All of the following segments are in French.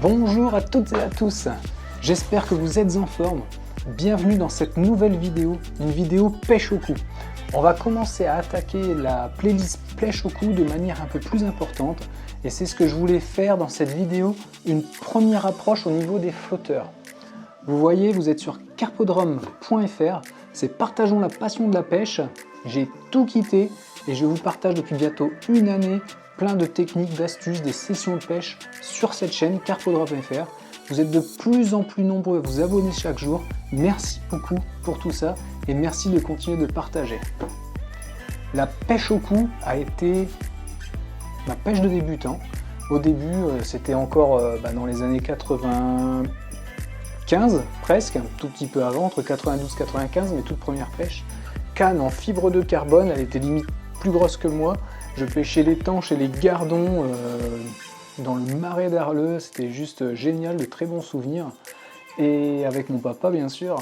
Bonjour à toutes et à tous, j'espère que vous êtes en forme. Bienvenue dans cette nouvelle vidéo, une vidéo pêche au cou. On va commencer à attaquer la playlist pêche au cou de manière un peu plus importante et c'est ce que je voulais faire dans cette vidéo, une première approche au niveau des flotteurs. Vous voyez, vous êtes sur carpodrome.fr, c'est Partageons la passion de la pêche. J'ai tout quitté et je vous partage depuis bientôt une année plein de techniques, d'astuces, des sessions de pêche sur cette chaîne carpodrome.fr. Vous êtes de plus en plus nombreux à vous abonner chaque jour. Merci beaucoup pour tout ça et merci de continuer de partager. La pêche au cou a été ma pêche de débutant. Au début, c'était encore dans les années 95, presque, un tout petit peu avant, entre 92 et 95, mes toutes premières pêches. Canne en fibre de carbone, elle était limite plus grosse que moi. Je pêchais les tanches et les gardons dans le marais d'Arleux, c'était juste génial, de très bons souvenirs. Et avec mon papa bien sûr.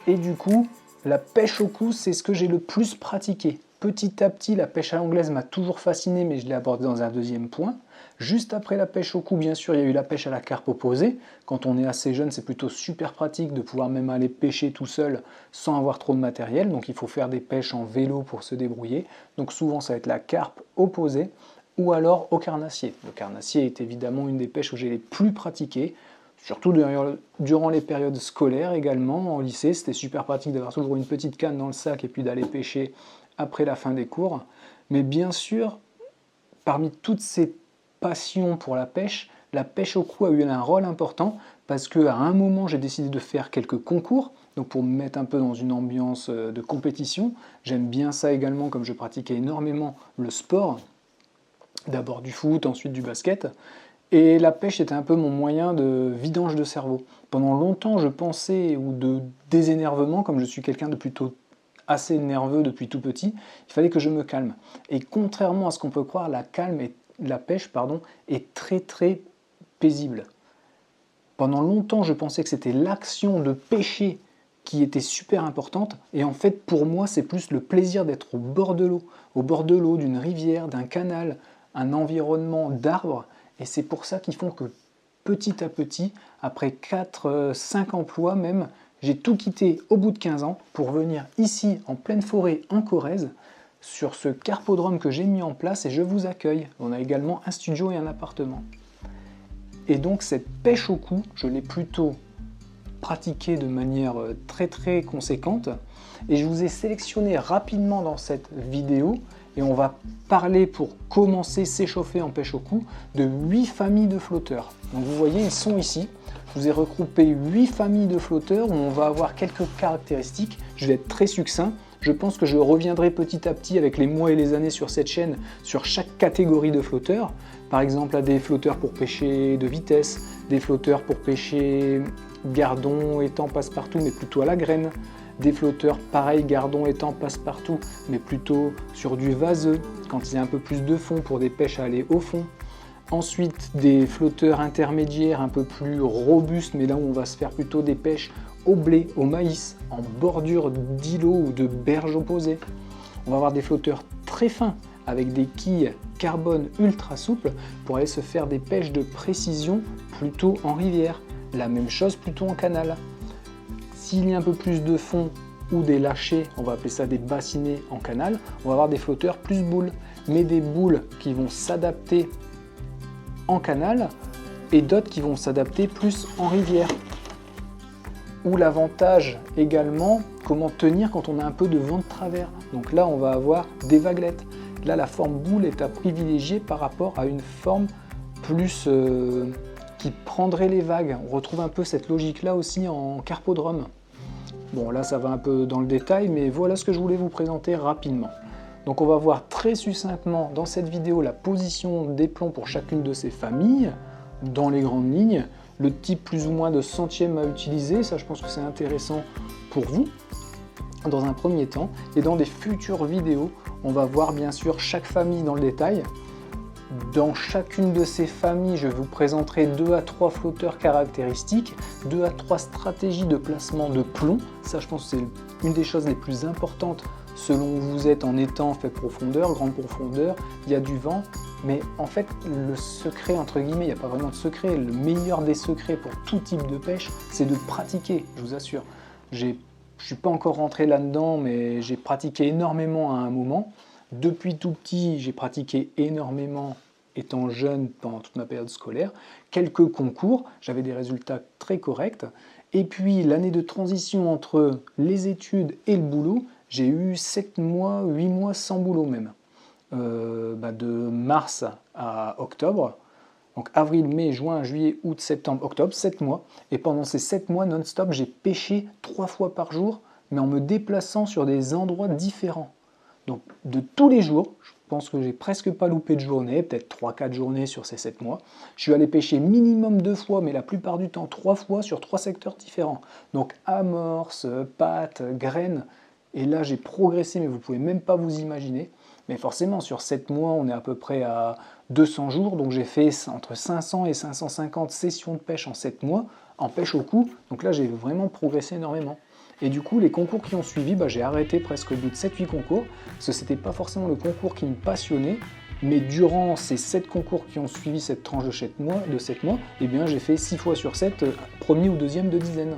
Et du coup, la pêche au cou, c'est ce que j'ai le plus pratiqué. Petit à petit, la pêche à l'anglaise m'a toujours fasciné, mais je l'ai abordé dans un deuxième point. Juste après la pêche au cou, bien sûr, il y a eu la pêche à la carpe opposée. Quand on est assez jeune, c'est plutôt super pratique de pouvoir même aller pêcher tout seul sans avoir trop de matériel. Donc il faut faire des pêches en vélo pour se débrouiller. Donc souvent, ça va être la carpe opposée ou alors au carnassier. Le carnassier est évidemment une des pêches où j'ai les plus pratiquées. Surtout durant les périodes scolaires également, en lycée, c'était super pratique d'avoir toujours une petite canne dans le sac et puis d'aller pêcher après la fin des cours. Mais bien sûr, parmi toutes ces passions pour la pêche au cou a eu un rôle important parce qu'à un moment, j'ai décidé de faire quelques concours, donc pour me mettre un peu dans une ambiance de compétition. J'aime bien ça également, comme je pratiquais énormément le sport, d'abord du foot, ensuite du basket. Et la pêche était un peu mon moyen de vidange de cerveau. Pendant longtemps, je pensais, ou de désénervement, comme je suis quelqu'un de plutôt assez nerveux depuis tout petit, il fallait que je me calme. Et contrairement à ce qu'on peut croire, la pêche est très très paisible. Pendant longtemps, je pensais que c'était l'action de pêcher qui était super importante, et en fait, pour moi, c'est plus le plaisir d'être au bord de l'eau, d'une rivière, d'un canal, un environnement d'arbres. Et c'est pour ça qu'ils font que petit à petit, après 4-5 emplois même, j'ai tout quitté au bout de 15 ans pour venir ici en pleine forêt en Corrèze sur ce carpodrome que j'ai mis en place et je vous accueille. On a également un studio et un appartement. Et donc cette pêche au cou, je l'ai plutôt pratiquée de manière très très conséquente et je vous ai sélectionné rapidement dans cette vidéo. Et on va parler, pour commencer s'échauffer en pêche au cou, de 8 familles de flotteurs. Donc vous voyez, ils sont ici. Je vous ai regroupé 8 familles de flotteurs où on va avoir quelques caractéristiques. Je vais être très succinct. Je pense que je reviendrai petit à petit avec les mois et les années sur cette chaîne sur chaque catégorie de flotteurs. Par exemple, des flotteurs pour pêcher de vitesse, des flotteurs pour pêcher gardon, étang, passe-partout, mais plutôt à la graine. Des flotteurs pareil, gardon, étang, passe-partout, mais plutôt sur du vaseux, quand il y a un peu plus de fond pour des pêches à aller au fond. Ensuite, des flotteurs intermédiaires un peu plus robustes, mais là où on va se faire plutôt des pêches au blé, au maïs, en bordure d'îlots ou de berges opposées. On va avoir des flotteurs très fins, avec des quilles carbone ultra souples, pour aller se faire des pêches de précision plutôt en rivière. La même chose plutôt en canal. S'il y a un peu plus de fond ou des lâchers, on va appeler ça des bassinets en canal, on va avoir des flotteurs plus boules, mais des boules qui vont s'adapter en canal et d'autres qui vont s'adapter plus en rivière. Ou l'avantage également, comment tenir quand on a un peu de vent de travers. Donc là, on va avoir des vaguelettes. Là, la forme boule est à privilégier par rapport à une forme plus qui prendrait les vagues. On retrouve un peu cette logique-là aussi en carpodrome. Bon, là, ça va un peu dans le détail, mais voilà ce que je voulais vous présenter rapidement. Donc, on va voir très succinctement dans cette vidéo la position des plombs pour chacune de ces familles, dans les grandes lignes, le type plus ou moins de centième à utiliser, ça je pense que c'est intéressant pour vous, dans un premier temps. Et dans des futures vidéos, on va voir bien sûr chaque famille dans le détail. Dans chacune de ces familles, je vous présenterai 2 à 3 flotteurs caractéristiques, 2 à 3 stratégies de placement de plomb. Ça, je pense que c'est une des choses les plus importantes selon où vous êtes en étang, faible profondeur, grande profondeur, il y a du vent. Mais en fait, le secret, entre guillemets, il n'y a pas vraiment de secret, le meilleur des secrets pour tout type de pêche, c'est de pratiquer, je vous assure. Je ne suis pas encore rentré là-dedans, mais j'ai pratiqué énormément à un moment. Depuis tout petit, j'ai pratiqué énormément étant jeune pendant toute ma période scolaire. Quelques concours, j'avais des résultats très corrects. Et puis l'année de transition entre les études et le boulot, j'ai eu 7 mois, 8 mois sans boulot même. De mars à octobre, donc avril, mai, juin, juillet, août, septembre, octobre, 7 mois. Et pendant ces 7 mois non-stop, j'ai pêché 3 fois par jour, mais en me déplaçant sur des endroits différents. Donc de tous les jours, je pense que j'ai presque pas loupé de journée, peut-être 3-4 journées sur ces 7 mois. Je suis allé pêcher minimum 2 fois, mais la plupart du temps 3 fois sur 3 secteurs différents. Donc amorce, pattes, graines. Et là j'ai progressé, mais vous pouvez même pas vous imaginer. Mais forcément, sur 7 mois, on est à peu près à 200 jours, donc j'ai fait entre 500 et 550 sessions de pêche en 7 mois, en pêche au coup, donc là j'ai vraiment progressé énormément. Et du coup, les concours qui ont suivi, j'ai arrêté presque au bout de 7-8 concours, parce que c'était pas forcément le concours qui me passionnait, mais durant ces 7 concours qui ont suivi cette tranche de 7 mois, eh bien j'ai fait 6 fois sur 7, premier ou deuxième de dizaine.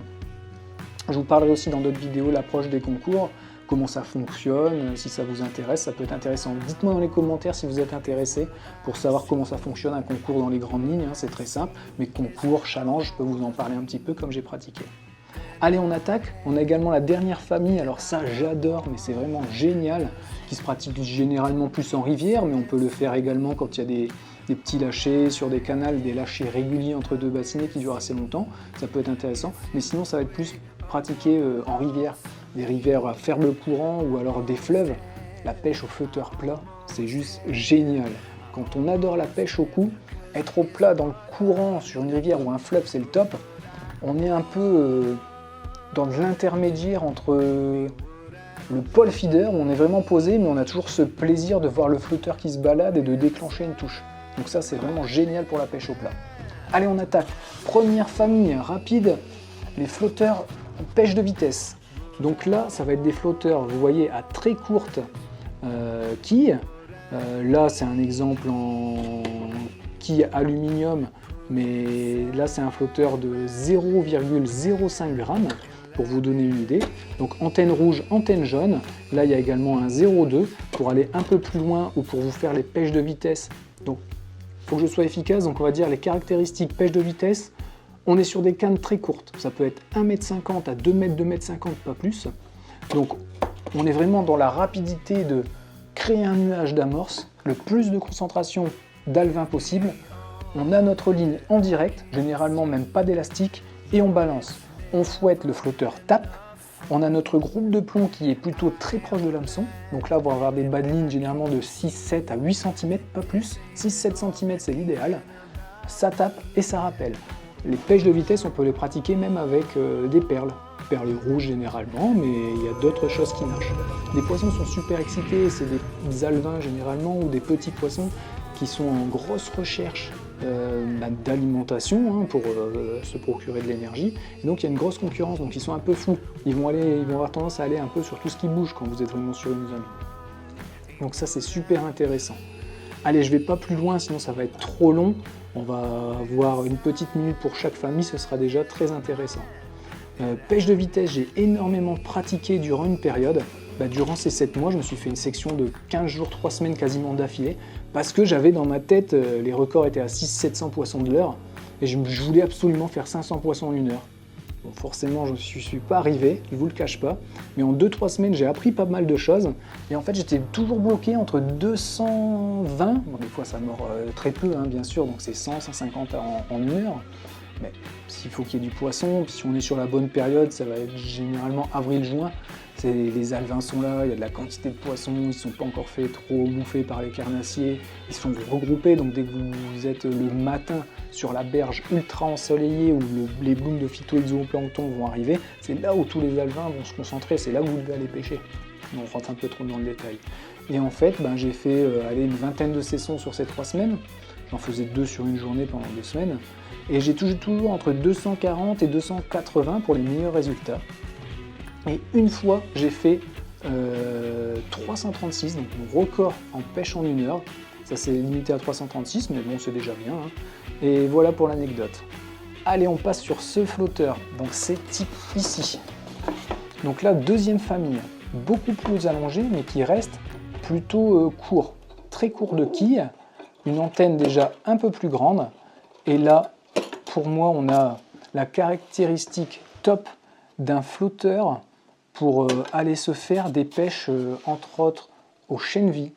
Je vous parlerai aussi dans d'autres vidéos l'approche des concours, comment ça fonctionne, si ça vous intéresse, ça peut être intéressant. Dites-moi dans les commentaires si vous êtes intéressé pour savoir comment ça fonctionne un concours dans les grandes lignes, c'est très simple, mais concours, challenge, je peux vous en parler un petit peu comme j'ai pratiqué. Allez, on attaque. On a également la dernière famille, alors ça j'adore, mais c'est vraiment génial, qui se pratique généralement plus en rivière, mais on peut le faire également quand il y a des petits lâchers sur des canals, des lâchers réguliers entre deux bassinets qui durent assez longtemps, ça peut être intéressant, mais sinon ça va être plus pratiqué en rivière. Des rivières à faible courant ou alors des fleuves, la pêche au flotteur plat, c'est juste génial. Quand on adore la pêche au cou, être au plat dans le courant sur une rivière ou un fleuve, c'est le top. On est un peu dans l'intermédiaire entre le pole feeder, où on est vraiment posé, mais on a toujours ce plaisir de voir le flotteur qui se balade et de déclencher une touche. Donc ça, c'est vraiment génial pour la pêche au plat. Allez, on attaque. Première famille rapide, les flotteurs pêche de vitesse. Donc là, ça va être des flotteurs, vous voyez, à très courte quille. Là, c'est un exemple en quille aluminium, mais là, c'est un flotteur de 0,05 g pour vous donner une idée. Donc antenne rouge, antenne jaune. Là, il y a également un 0,2 pour aller un peu plus loin ou pour vous faire les pêches de vitesse. Donc, il faut que je sois efficace. Donc, on va dire les caractéristiques pêche de vitesse. On est sur des cannes très courtes, ça peut être 1,50 m à 2 m, 2,50 m, pas plus. Donc on est vraiment dans la rapidité de créer un nuage d'amorce, le plus de concentration d'alevin possible. On a notre ligne en direct, généralement même pas d'élastique, et on balance. On fouette, le flotteur tape. On a notre groupe de plomb qui est plutôt très proche de l'hameçon. Donc là, on va avoir des bas de ligne généralement de 6, 7 à 8 cm, pas plus. 6-7 cm, c'est l'idéal. Ça tape et ça rappelle. Les pêches de vitesse, on peut les pratiquer même avec des perles rouges généralement, mais il y a d'autres choses qui nagent. Les poissons sont super excités, c'est des alevins généralement ou des petits poissons qui sont en grosse recherche d'alimentation pour se procurer de l'énergie. Donc il y a une grosse concurrence, donc ils sont un peu fous. Ils vont avoir tendance à aller un peu sur tout ce qui bouge quand vous êtes vraiment sur une zone. Donc ça, c'est super intéressant. Allez, je ne vais pas plus loin, sinon ça va être trop long. On va avoir une petite minute pour chaque famille, ce sera déjà très intéressant. Pêche de vitesse, j'ai énormément pratiqué durant une période. Durant ces 7 mois, je me suis fait une section de 15 jours, 3 semaines quasiment d'affilée, parce que j'avais dans ma tête, les records étaient à 600-700 poissons de l'heure, et je voulais absolument faire 500 poissons en une heure. Bon, forcément, je ne suis pas arrivé, je ne vous le cache pas, mais en 2-3 semaines, j'ai appris pas mal de choses, et en fait, j'étais toujours bloqué entre 220, bon, des fois ça mord très peu, bien sûr, donc c'est 100, 150 en une heure, mais s'il faut qu'il y ait du poisson, puis si on est sur la bonne période, ça va être généralement avril-juin, les alevins sont là, il y a de la quantité de poissons, ils ne sont pas encore fait trop bouffés par les carnassiers, ils sont regroupés, donc dès que vous êtes le matin sur la berge ultra ensoleillée où les blooms de phytoexoplancton vont arriver, c'est là où tous les alevins vont se concentrer, c'est là où vous devez aller pêcher. On rentre un peu trop dans le détail. Et en fait, j'ai fait une vingtaine de sessions sur ces 3 semaines, j'en faisais 2 sur une journée pendant 2 semaines, et j'ai toujours entre 240 et 280 pour les meilleurs résultats. Et une fois, j'ai fait 336, donc mon record en pêche en une heure. Ça c'est limité à 336, mais bon c'est déjà bien. Hein. Et voilà pour l'anecdote. Allez, on passe sur ce flotteur. Donc c'est type ici. Donc là, deuxième famille, beaucoup plus allongée, mais qui reste plutôt court. Très court de quille, une antenne déjà un peu plus grande. Et là, pour moi, on a la caractéristique top d'un flotteur pour aller se faire des pêches, entre autres, au chènevis.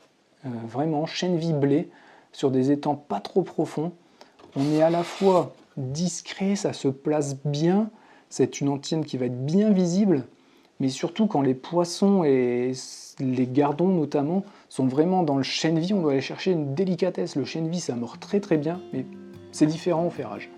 Vraiment, chènevis blé, sur des étangs pas trop profonds. On est à la fois discret, ça se place bien. C'est une antenne qui va être bien visible. Mais surtout quand les poissons et les gardons notamment sont vraiment dans le chènevis, on doit aller chercher une délicatesse. Le chènevis ça mord très très bien, mais c'est différent au ferrage.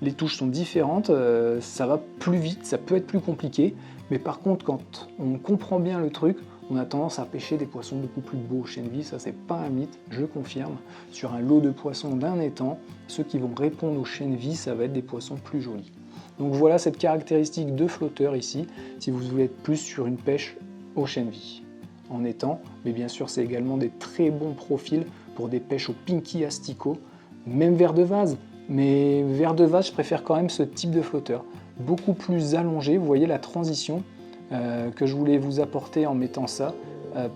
Les touches sont différentes, ça va plus vite, ça peut être plus compliqué, mais par contre quand on comprend bien le truc, on a tendance à pêcher des poissons beaucoup plus beaux au chènevis, ça c'est pas un mythe, je confirme. Sur un lot de poissons d'un étang, ceux qui vont répondre au chènevis, ça va être des poissons plus jolis. Donc voilà cette caractéristique de flotteur ici, si vous voulez être plus sur une pêche au chènevis en étang, mais bien sûr c'est également des très bons profils pour des pêches au pinky asticot, même vers de vase, mais vers de vase je préfère quand même ce type de flotteur, beaucoup plus allongé, vous voyez la transition que je voulais vous apporter en mettant ça.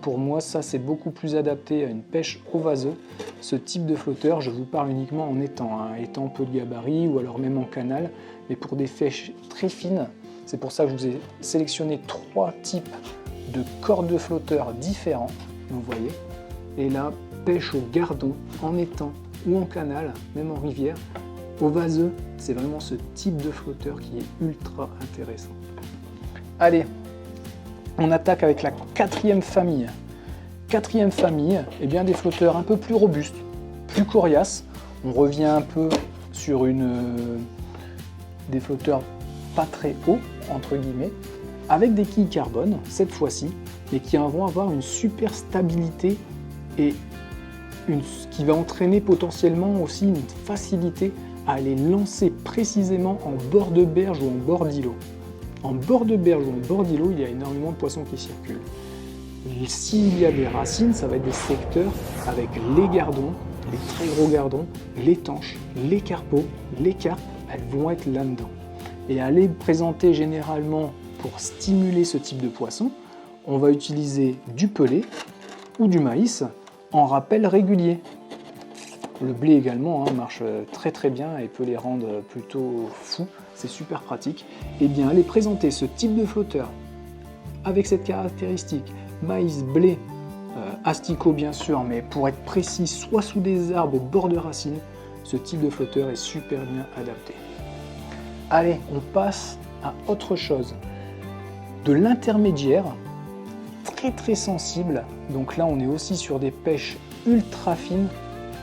Pour moi, ça c'est beaucoup plus adapté à une pêche au vaseux. Ce type de flotteur, je vous parle uniquement en étang, hein, étang peu de gabarit ou alors même en canal, mais pour des pêches très fines. C'est pour ça que je vous ai sélectionné 3 types de cordes de flotteurs différents, vous voyez. Et là, pêche au gardon, en étang ou en canal, même en rivière, au vaseux, c'est vraiment ce type de flotteur qui est ultra intéressant. Allez, on attaque avec la quatrième famille. Quatrième famille, eh bien des flotteurs un peu plus robustes, plus coriaces. On revient un peu sur des flotteurs pas très hauts, entre guillemets, avec des quilles carbone, cette fois-ci, mais qui vont avoir une super stabilité et qui va entraîner potentiellement aussi une facilité à les lancer précisément en bord de berge ou en bord d'îlot. En bord de berge ou en bord d'îlot, il y a énormément de poissons qui circulent. S'il y a des racines, ça va être des secteurs avec les gardons, les très gros gardons, les tanches, les carpeaux, les carpes, elles vont être là-dedans. Et à les présenter généralement pour stimuler ce type de poisson, on va utiliser du pelé ou du maïs en rappel régulier. Le blé également marche très très bien et peut les rendre plutôt fous, c'est super pratique. Et bien aller présenter ce type de flotteur avec cette caractéristique, maïs, blé, asticot bien sûr, mais pour être précis, soit sous des arbres au bord de racines, ce type de flotteur est super bien adapté. Allez, on passe à autre chose. De l'intermédiaire, très très sensible, donc là on est aussi sur des pêches ultra fines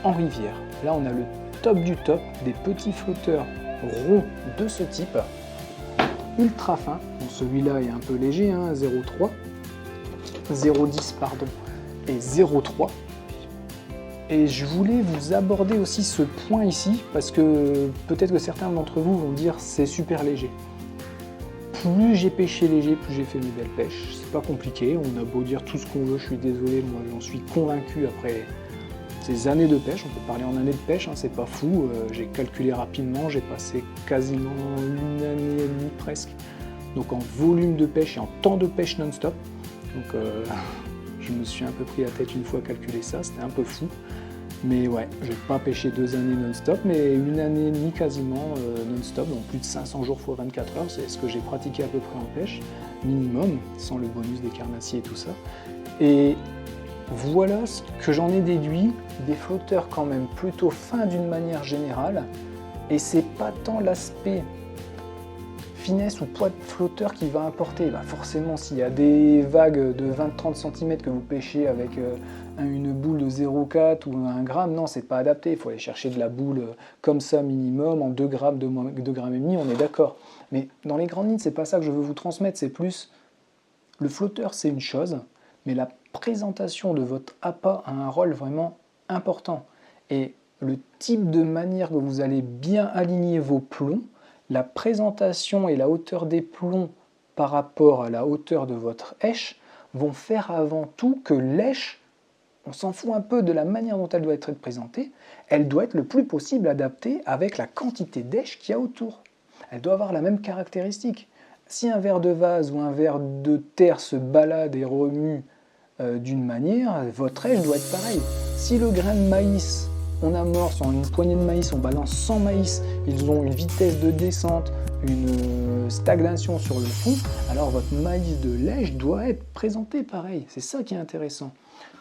en rivière. Là on a le top du top, des petits flotteurs ronds de ce type, ultra fin. Bon, celui-là est un peu léger, 0,3, 0,10 pardon, et 0,3. Et je voulais vous aborder aussi ce point ici, parce que peut-être que certains d'entre vous vont dire c'est super léger. Plus j'ai pêché léger, plus j'ai fait mes belles pêches. C'est pas compliqué, on a beau dire tout ce qu'on veut, je suis désolé, moi j'en suis convaincu après ces années de pêche. On peut parler en années de pêche, c'est pas fou. J'ai calculé rapidement, j'ai passé quasiment une année et demie presque. Donc en volume de pêche et en temps de pêche non-stop. Donc je me suis un peu pris la tête une fois à calculer ça, c'était un peu fou. Mais ouais, je n'ai pas pêché 2 années non-stop, mais une année et demie quasiment non-stop, donc plus de 500 jours x 24 heures, c'est ce que j'ai pratiqué à peu près en pêche, minimum, sans le bonus des carnassiers et tout ça. Et voilà ce que j'en ai déduit, des flotteurs quand même plutôt fins d'une manière générale, et c'est pas tant l'aspect finesse ou poids de flotteur qui va importer. Forcément, s'il y a des vagues de 20-30 cm que vous pêchez avec une boule de 0,4 ou 1 gramme, non, c'est pas adapté. Il faut aller chercher de la boule comme ça minimum, en 2 grammes, 2 grammes et demi, on est d'accord. Mais dans les grandes lignes, c'est pas ça que je veux vous transmettre, c'est plus le flotteur, c'est une chose, mais la présentation de votre appât a un rôle vraiment important. Et le type de manière que vous allez bien aligner vos plombs, la présentation et la hauteur des plombs par rapport à la hauteur de votre èche vont faire avant tout que l'èche, on s'en fout un peu de la manière dont elle doit être présentée, elle doit être le plus possible adaptée avec la quantité d'èche qu'il y a autour. Elle doit avoir la même caractéristique. Si un verre de vase ou un verre de terre se balade et remue d'une manière, votre èche doit être pareille. Si le grain de maïs, on amorce en une poignée de maïs, on balance 100 maïs, ils ont une vitesse de descente, une stagnation sur le fond, alors votre maïs de lèche doit être présenté pareil. C'est ça qui est intéressant.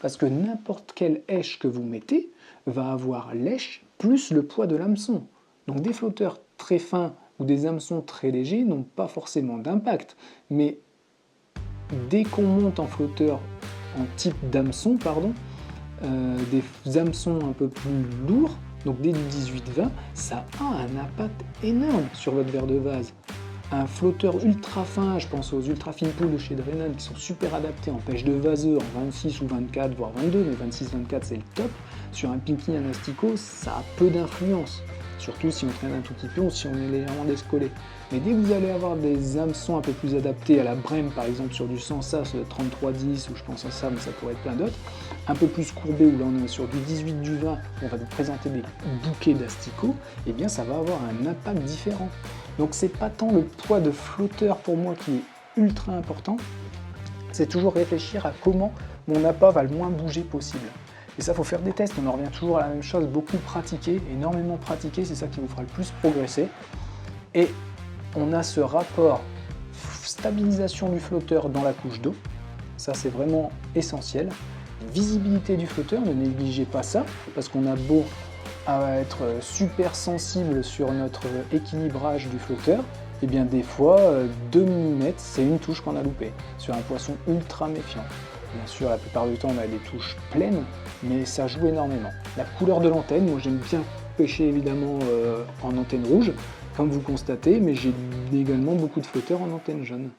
Parce que n'importe quelle èche que vous mettez va avoir l'èche plus le poids de l'hameçon. Donc des flotteurs très fins ou des hameçons très légers n'ont pas forcément d'impact. Mais dès qu'on monte en flotteur en type d'hameçon, des hameçons un peu plus lourds, donc dès du 18-20, ça a un impact énorme sur votre verre de vase. Un flotteur ultra fin, je pense aux ultra fines poules de chez Drenan qui sont super adaptés en pêche de vaseux en 26 ou 24, voire 22, mais 26-24 c'est le top. Sur un pinky, un asticot, ça a peu d'influence. Surtout si on traîne un tout petit peu ou si on est légèrement descollé. Mais dès que vous allez avoir des hameçons un peu plus adaptés à la brème, par exemple sur du Sensas 33-10, ou je pense à ça, mais ça pourrait être plein d'autres, un peu plus courbé, où là on est sur du 18, du 20, on va vous présenter des bouquets d'asticots, et bien ça va avoir un impact différent. Donc c'est pas tant le poids de flotteur pour moi qui est ultra important, c'est toujours réfléchir à comment mon appât va le moins bouger possible. Et ça, il faut faire des tests, on en revient toujours à la même chose, beaucoup pratiquer, énormément pratiquer, c'est ça qui vous fera le plus progresser. Et on a ce rapport stabilisation du flotteur dans la couche d'eau, ça c'est vraiment essentiel. Visibilité du flotteur, ne négligez pas ça, parce qu'on a beau être super sensible sur notre équilibrage du flotteur, et bien des fois 2 mm c'est une touche qu'on a loupée, sur un poisson ultra méfiant. Bien sûr, la plupart du temps, on a des touches pleines, mais ça joue énormément. La couleur de l'antenne, moi j'aime bien pêcher évidemment en antenne rouge, comme vous constatez, mais j'ai également beaucoup de flotteurs en antenne jaune.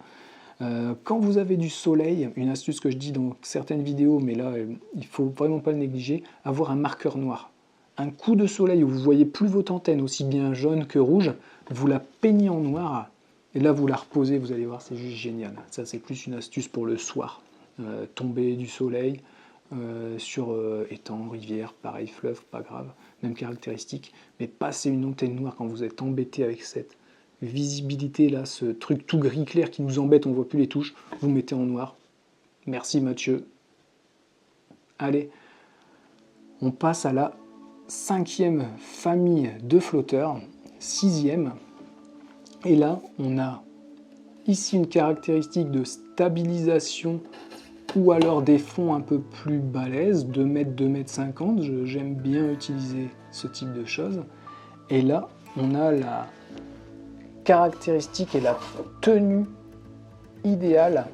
Quand vous avez du soleil, une astuce que je dis dans certaines vidéos, mais là, il ne faut vraiment pas le négliger, avoir un marqueur noir. Un coup de soleil où vous voyez plus votre antenne, aussi bien jaune que rouge, vous la peignez en noir, et là vous la reposez, vous allez voir, c'est juste génial. Ça c'est plus une astuce pour le soir. Tomber du soleil sur étang, rivière, pareil, fleuve, pas grave, même caractéristique, mais passer une antenne noire quand vous êtes embêté avec cette visibilité là, ce truc tout gris clair qui nous embête, on ne voit plus les touches, vous mettez en noir. Merci Mathieu. Allez, on passe à la 5e famille de flotteurs, 6e, et là on a ici une caractéristique de stabilisation ou alors des fonds un peu plus balèzes, 2 mètres, 2 mètres 50, j'aime bien utiliser ce type de choses. Et là, on a la caractéristique et la tenue idéale,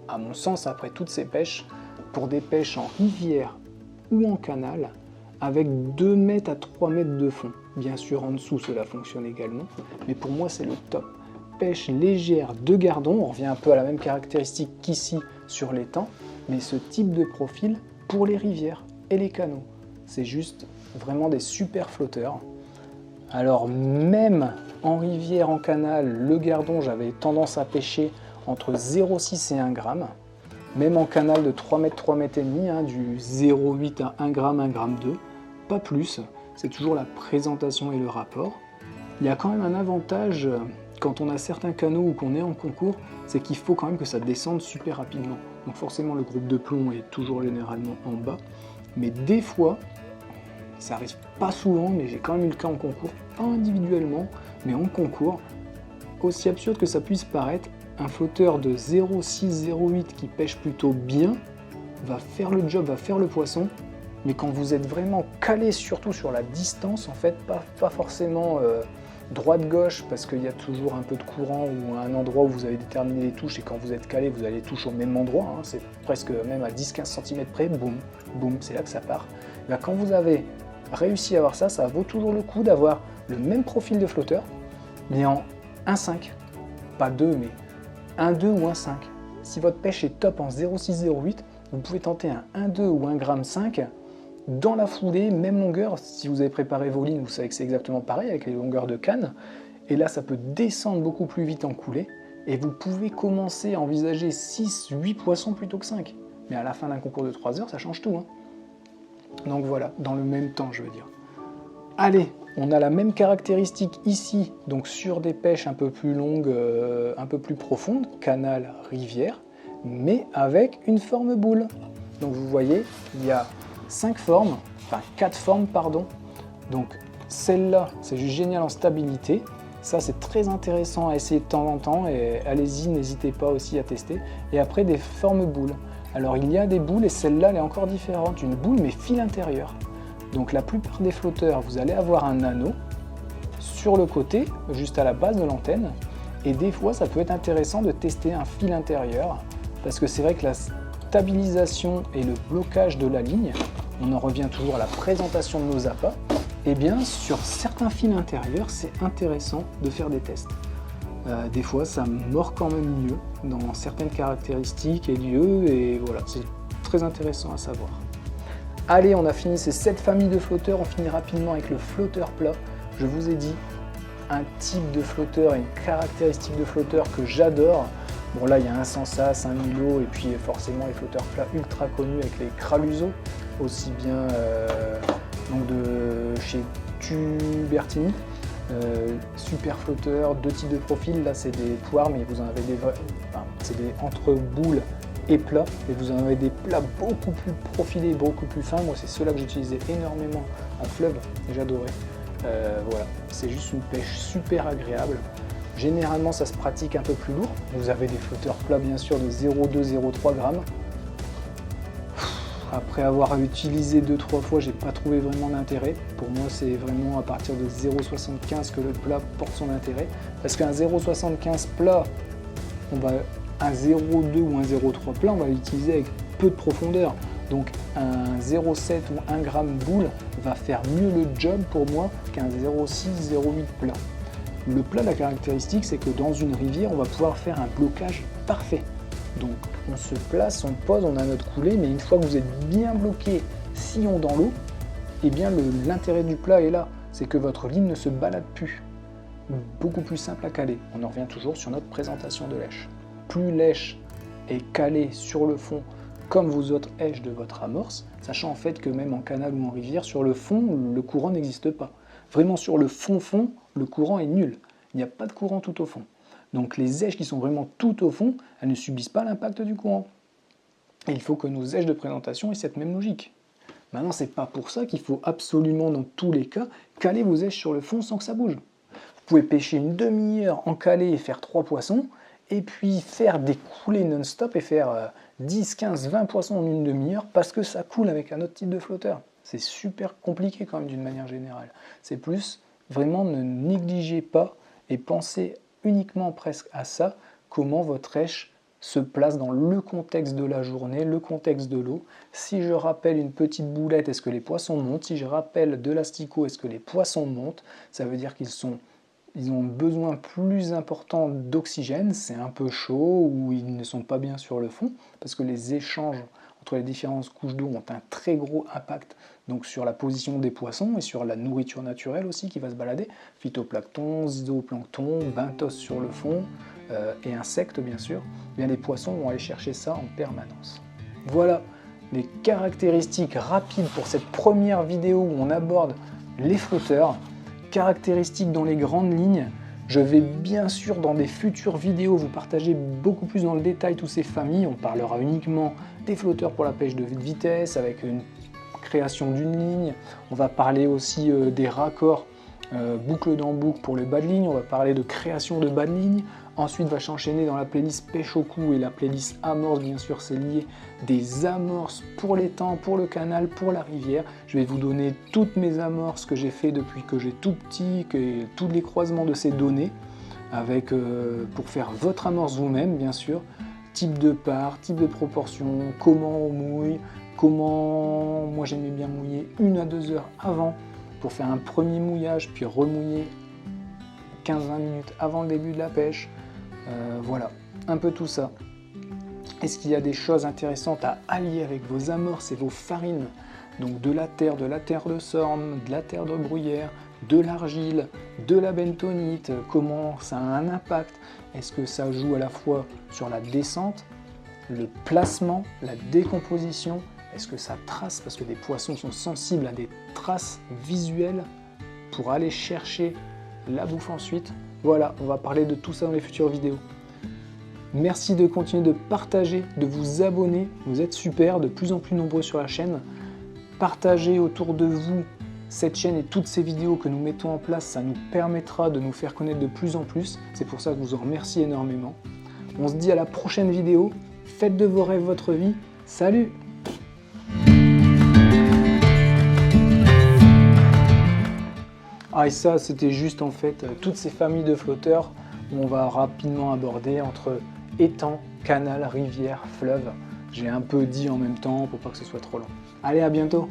à mon sens, après toutes ces pêches, pour des pêches en rivière ou en canal, avec 2 mètres à 3 mètres de fond. Bien sûr, en dessous, cela fonctionne également, mais pour moi, c'est le top. Pêche légère de gardon, on revient un peu à la même caractéristique qu'ici sur l'étang, mais ce type de profil pour les rivières et les canaux. C'est juste vraiment des super flotteurs. Alors même en rivière, en canal, le gardon, j'avais tendance à pêcher entre 0,6 et 1 g. Même en canal de 3 mètres, 3 mètres et demi, du 0,8 à 1 g, 1 g 2, pas plus. C'est toujours la présentation et le rapport. Il y a quand même un avantage quand on a certains canaux ou qu'on est en concours, c'est qu'il faut quand même que ça descende super rapidement. Donc forcément le groupe de plomb est toujours généralement en bas, mais des fois, ça arrive pas souvent, mais j'ai quand même eu le cas en concours, pas individuellement, mais en concours, aussi absurde que ça puisse paraître, un flotteur de 0,6, 0,8 qui pêche plutôt bien, va faire le job, va faire le poisson, mais quand vous êtes vraiment calé surtout sur la distance, en fait, pas forcément droite-gauche, parce qu'il y a toujours un peu de courant ou un endroit où vous avez déterminé les touches, et quand vous êtes calé, vous allez les touches au même endroit, c'est presque même à 10-15 cm près, boum, boum, c'est là que ça part. Là, quand vous avez réussi à avoir ça, ça vaut toujours le coup d'avoir le même profil de flotteur, mais en 1,5, pas 2, mais 1,2 ou 1,5. Si votre pêche est top en 0,6, 0,8, vous pouvez tenter un 1,2 ou 1,5 g dans la foulée, même longueur. Si vous avez préparé vos lignes, vous savez que c'est exactement pareil avec les longueurs de canne. Et là, ça peut descendre beaucoup plus vite en coulée. Et vous pouvez commencer à envisager 6, 8 poissons plutôt que 5. mais à la fin d'un concours de 3 heures, ça change tout. Hein. Donc voilà, dans le même temps, je veux dire. Allez, on a la même caractéristique ici, donc sur des pêches un peu plus longues, un peu plus profondes, canal, rivière, mais avec une forme boule. Donc vous voyez, il y a 5 formes, enfin 4 formes, pardon. Donc celle-là, c'est juste génial en stabilité. Ça, c'est très intéressant à essayer de temps en temps, et allez-y, n'hésitez pas aussi à tester. Et après, des formes boules. Alors il y a des boules, et celle-là, elle est encore différente, une boule, mais fil intérieur. Donc la plupart des flotteurs, vous allez avoir un anneau sur le côté, juste à la base de l'antenne, et des fois ça peut être intéressant de tester un fil intérieur, parce que c'est vrai que la stabilisation et le blocage de la ligne, on en revient toujours à la présentation de nos appâts, et bien sur certains fils intérieurs, c'est intéressant de faire des tests. Des fois ça mord quand même mieux dans certaines caractéristiques et lieux, et voilà, c'est très intéressant à savoir. Allez, on a fini ces 7 familles de flotteurs, on finit rapidement avec le flotteur plat. Je vous ai dit un type de flotteur et une caractéristique de flotteur que j'adore. Bon là, il y a un Sensas, un Milo, et puis forcément les flotteurs plats ultra connus avec les Kraluso, aussi bien donc de chez Tubertini. Super flotteur, 2 types de profils, là c'est des poires, mais vous en avez des vrais, enfin, c'est des entre boules et plats, et vous en avez des plats beaucoup plus profilés, beaucoup plus fins. Moi c'est ceux-là que j'utilisais énormément en fleuve, et j'adorais. Voilà, c'est juste une pêche super agréable. Généralement ça se pratique un peu plus lourd. Vous avez des flotteurs plats bien sûr de 0,2-0,3 grammes. Après avoir utilisé 2-3 fois, j'ai pas trouvé vraiment d'intérêt. Pour moi, c'est vraiment à partir de 0,75 que le plat porte son intérêt. Parce qu'un 0,75 plat, un 0,2 ou un 0,3 plat, on va l'utiliser avec peu de profondeur. Donc un 0,7 ou 1 gramme boule va faire mieux le job pour moi qu'un 0,6, 0,8 plat. Le plat, la caractéristique, c'est que dans une rivière, on va pouvoir faire un blocage parfait. Donc on se place, on pose, on a notre coulée, mais une fois que vous êtes bien bloqué, sillon dans l'eau, eh bien l'intérêt du plat est là, c'est que votre ligne ne se balade plus. Beaucoup plus simple à caler. On en revient toujours sur notre présentation de lèche. Plus lèche est calée sur le fond comme vos autres hèches de votre amorce, sachant en fait que même en canal ou en rivière, sur le fond, le courant n'existe pas. Vraiment sur le fond, le courant est nul. Il n'y a pas de courant tout au fond. Donc les hèches qui sont vraiment tout au fond, elles ne subissent pas l'impact du courant. Et il faut que nos hèches de présentation aient cette même logique. Maintenant, c'est pas pour ça qu'il faut absolument, dans tous les cas, caler vos hèches sur le fond sans que ça bouge. Vous pouvez pêcher une demi-heure en calé et faire 3 poissons, et puis faire des coulées non-stop et faire 10, 15, 20 poissons en une demi-heure parce que ça coule avec un autre type de flotteur. C'est super compliqué quand même d'une manière générale. C'est plus, vraiment, ne négligez pas et pensez uniquement presque à ça, comment votre hèche se place dans le contexte de la journée, le contexte de l'eau. Si je rappelle une petite boulette, est-ce que les poissons montent? Si je rappelle de l'asticot, est-ce que les poissons montent? Ça veut dire ils ont besoin plus important d'oxygène, c'est un peu chaud ou ils ne sont pas bien sur le fond, parce que les échanges entre les différentes couches d'eau ont un très gros impact donc sur la position des poissons et sur la nourriture naturelle aussi qui va se balader, phytoplancton, zooplancton, benthos sur le fond et insectes bien sûr. Bien, les poissons vont aller chercher ça en permanence. Voilà les caractéristiques rapides pour cette première vidéo où on aborde les flotteurs. Caractéristiques dans les grandes lignes. Je vais bien sûr dans des futures vidéos vous partager beaucoup plus dans le détail toutes ces familles. On parlera uniquement des flotteurs pour la pêche de vitesse avec une création d'une ligne. On va parler aussi des raccords boucle dans boucle pour les bas de ligne. On va parler de création de bas de ligne. Ensuite va s'enchaîner dans la playlist pêche au cou et la playlist amorce, bien sûr c'est lié, des amorces pour l'étang, pour le canal, pour la rivière. Je vais vous donner toutes mes amorces que j'ai fait depuis que j'ai tout petit, tous les croisements de ces données, avec, pour faire votre amorce vous-même bien sûr, type de part, type de proportion, comment on mouille, comment moi j'aimais bien mouiller 1 à 2 heures avant pour faire un premier mouillage, puis remouiller 15-20 minutes avant le début de la pêche. Voilà, un peu tout ça. Est-ce qu'il y a des choses intéressantes à allier avec vos amorces et vos farines? Donc de la terre de sorne, de la terre de bruyère, de l'argile, de la bentonite, comment ça a un impact? Est-ce que ça joue à la fois sur la descente le placement, la décomposition, est-ce que ça trace, parce que des poissons sont sensibles à des traces visuelles pour aller chercher la bouffe ensuite. Voilà, on va parler de tout ça dans les futures vidéos. Merci de continuer de partager, de vous abonner, vous êtes super, de plus en plus nombreux sur la chaîne. Partagez autour de vous cette chaîne et toutes ces vidéos que nous mettons en place, ça nous permettra de nous faire connaître de plus en plus. C'est pour ça que je vous en remercie énormément. On se dit à la prochaine vidéo. Faites de vos rêves votre vie. Salut! Ah et ça c'était juste en fait toutes ces familles de flotteurs où on va rapidement aborder entre étang, canal, rivière, fleuve. J'ai un peu dit en même temps pour pas que ce soit trop long. Allez, à bientôt!